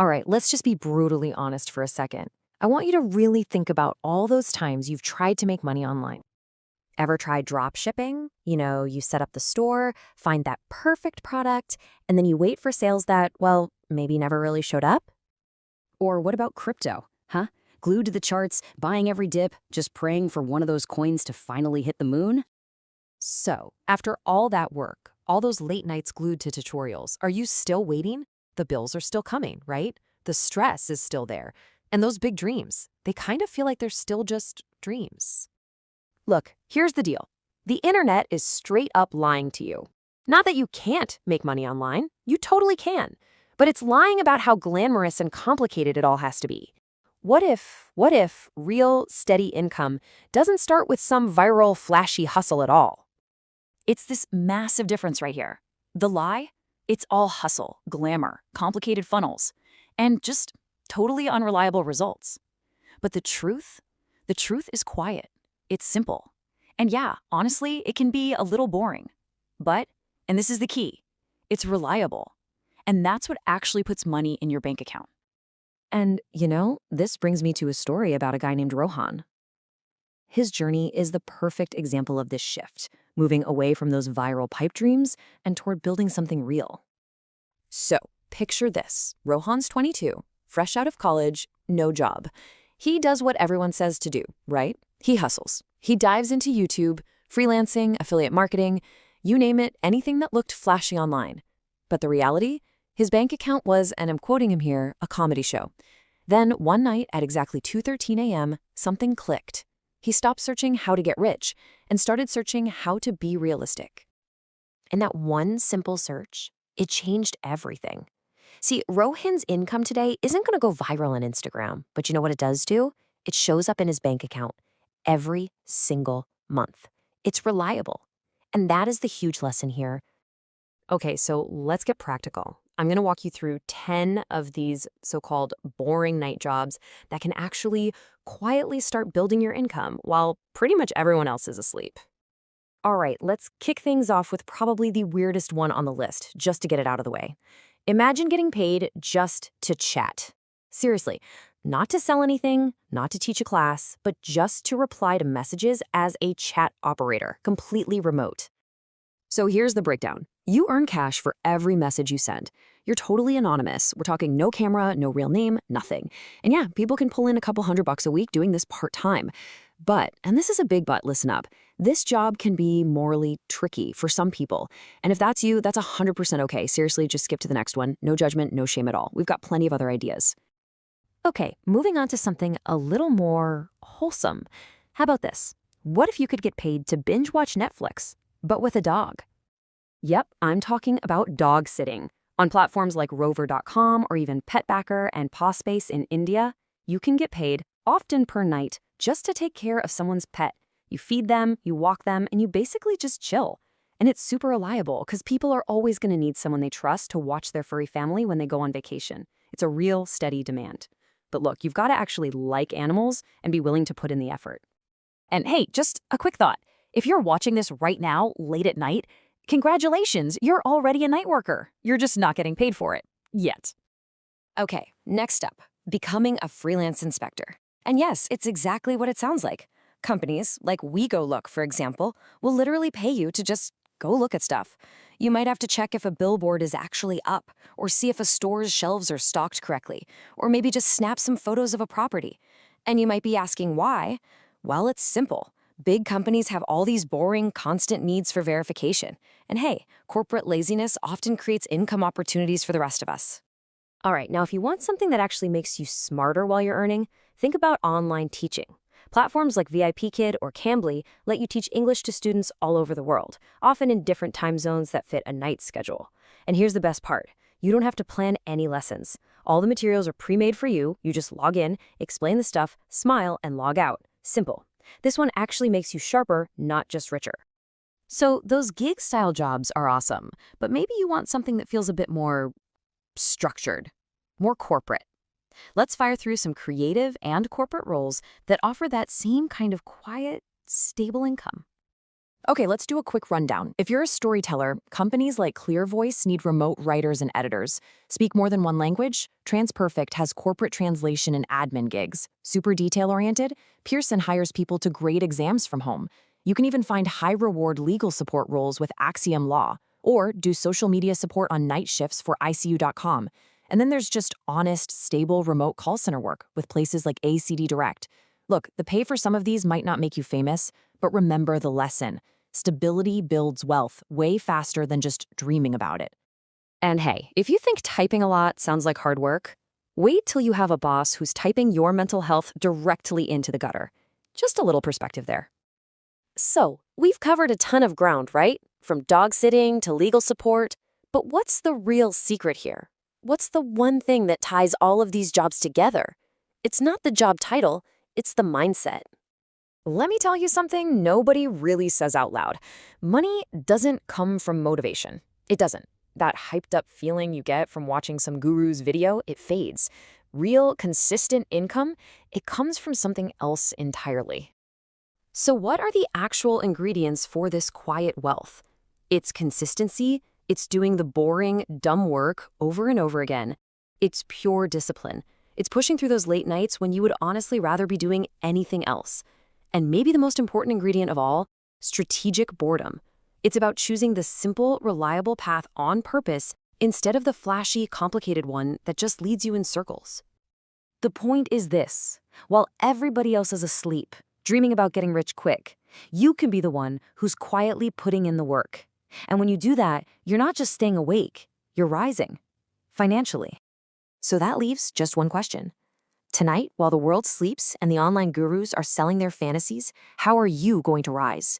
All right, let's just be brutally honest for a second. I want you to really think about all those times you've tried to make money online. Ever tried drop shipping? You set up the store, find that perfect product, and then you wait for sales that, well, maybe never really showed up? Or what about crypto? Huh? Glued to the charts, buying every dip, just praying for one of those coins to finally hit the moon? So, after all that work, all those late nights glued to tutorials, are you still waiting? The bills are still coming, right? The stress is still there. And those big dreams, they kind of feel like they're still just dreams. Look, here's the deal. The internet is straight up lying to you. Not that you can't make money online. You totally can. But it's lying about how glamorous and complicated it all has to be. What if real, steady income doesn't start with some viral, flashy hustle at all? It's this massive difference right here. The lie? It's all hustle, glamour, complicated funnels, and just totally unreliable results. But the truth? The truth is quiet. It's simple. And yeah, honestly, it can be a little boring. But, and this is the key, it's reliable. And that's what actually puts money in your bank account. And, this brings me to a story about a guy named Rohan. His journey is the perfect example of this shift, moving away from those viral pipe dreams and toward building something real. So, picture this. Rohan's 22, fresh out of college, no job. He does what everyone says to do, right? He hustles. He dives into YouTube, freelancing, affiliate marketing, you name it, anything that looked flashy online. But the reality? His bank account was, and I'm quoting him here, a comedy show. Then, one night at exactly 2:13 a.m., something clicked. He stopped searching how to get rich and started searching how to be realistic. And that one simple search, it changed everything. See, Rohan's income today isn't going to go viral on Instagram, but you know what it does do? It shows up in his bank account every single month. It's reliable. And that is the huge lesson here. Okay, so let's get practical. I'm going to walk you through 10 of these so-called boring night jobs that can actually quietly start building your income while pretty much everyone else is asleep. All right, let's kick things off with probably the weirdest one on the list, just to get it out of the way. Imagine getting paid just to chat. Seriously, not to sell anything, not to teach a class, but just to reply to messages as a chat operator, completely remote. So here's the breakdown. You earn cash for every message you send. You're totally anonymous. We're talking no camera, no real name, nothing. And yeah, people can pull in a couple $100 a week doing this part-time. But, and this is a big but, listen up, this job can be morally tricky for some people. And if that's you, that's 100% okay. Seriously, just skip to the next one. No judgment, no shame at all. We've got plenty of other ideas. Okay, moving on to something a little more wholesome. How about this? What if you could get paid to binge watch Netflix, but with a dog? Yep, I'm talking about dog sitting. On platforms like Rover.com or even Petbacker and Pawspace in India, you can get paid, often per night, just to take care of someone's pet. You feed them, you walk them, and you basically just chill. And it's super reliable because people are always going to need someone they trust to watch their furry family when they go on vacation. It's a real steady demand. But look, you've got to actually like animals and be willing to put in the effort. And hey, just a quick thought. If you're watching this right now, late at night, congratulations, you're already a night worker. You're just not getting paid for it. Yet. Okay, next up, becoming a freelance inspector. And yes, it's exactly what it sounds like. Companies, like WeGoLook, for example, will literally pay you to just go look at stuff. You might have to check if a billboard is actually up, or see if a store's shelves are stocked correctly, or maybe just snap some photos of a property. And you might be asking why? Well, it's simple. Big companies have all these boring, constant needs for verification. And hey, corporate laziness often creates income opportunities for the rest of us. All right, now if you want something that actually makes you smarter while you're earning, think about online teaching. Platforms like VIPKid or Cambly let you teach English to students all over the world, often in different time zones that fit a night schedule. And here's the best part. You don't have to plan any lessons. All the materials are pre-made for you. You just log in, explain the stuff, smile, and log out. Simple. This one actually makes you sharper, not just richer. So those gig-style jobs are awesome, but maybe you want something that feels a bit more structured, more corporate. Let's fire through some creative and corporate roles that offer that same kind of quiet, stable income. Okay, let's do a quick rundown. If you're a storyteller, companies like ClearVoice need remote writers and editors. Speak more than one language? TransPerfect has corporate translation and admin gigs. Super detail-oriented? Pearson hires people to grade exams from home. You can even find high-reward legal support roles with Axiom Law, or do social media support on night shifts for ICU.com. And then there's just honest, stable remote call center work with places like ACD Direct. Look, the pay for some of these might not make you famous, but remember the lesson. Stability builds wealth way faster than just dreaming about it. And hey, if you think typing a lot sounds like hard work, wait till you have a boss who's typing your mental health directly into the gutter. Just a little perspective there. So, we've covered a ton of ground, right? From dog sitting to legal support. But what's the real secret here? What's the one thing that ties all of these jobs together? It's not the job title, it's the mindset. Let me tell you something nobody really says out loud. Money doesn't come from motivation. It doesn't. That hyped up feeling you get from watching some guru's video, it fades. Real, consistent income, it comes from something else entirely. So what are the actual ingredients for this quiet wealth? It's consistency, it's doing the boring, dumb work over and over again. It's pure discipline. It's pushing through those late nights when you would honestly rather be doing anything else. And maybe the most important ingredient of all, strategic boredom. It's about choosing the simple, reliable path on purpose instead of the flashy, complicated one that just leads you in circles. The point is this: while everybody else is asleep, dreaming about getting rich quick, you can be the one who's quietly putting in the work. And when you do that, you're not just staying awake, you're rising financially. So that leaves just one question. Tonight, while the world sleeps and the online gurus are selling their fantasies, how are you going to rise?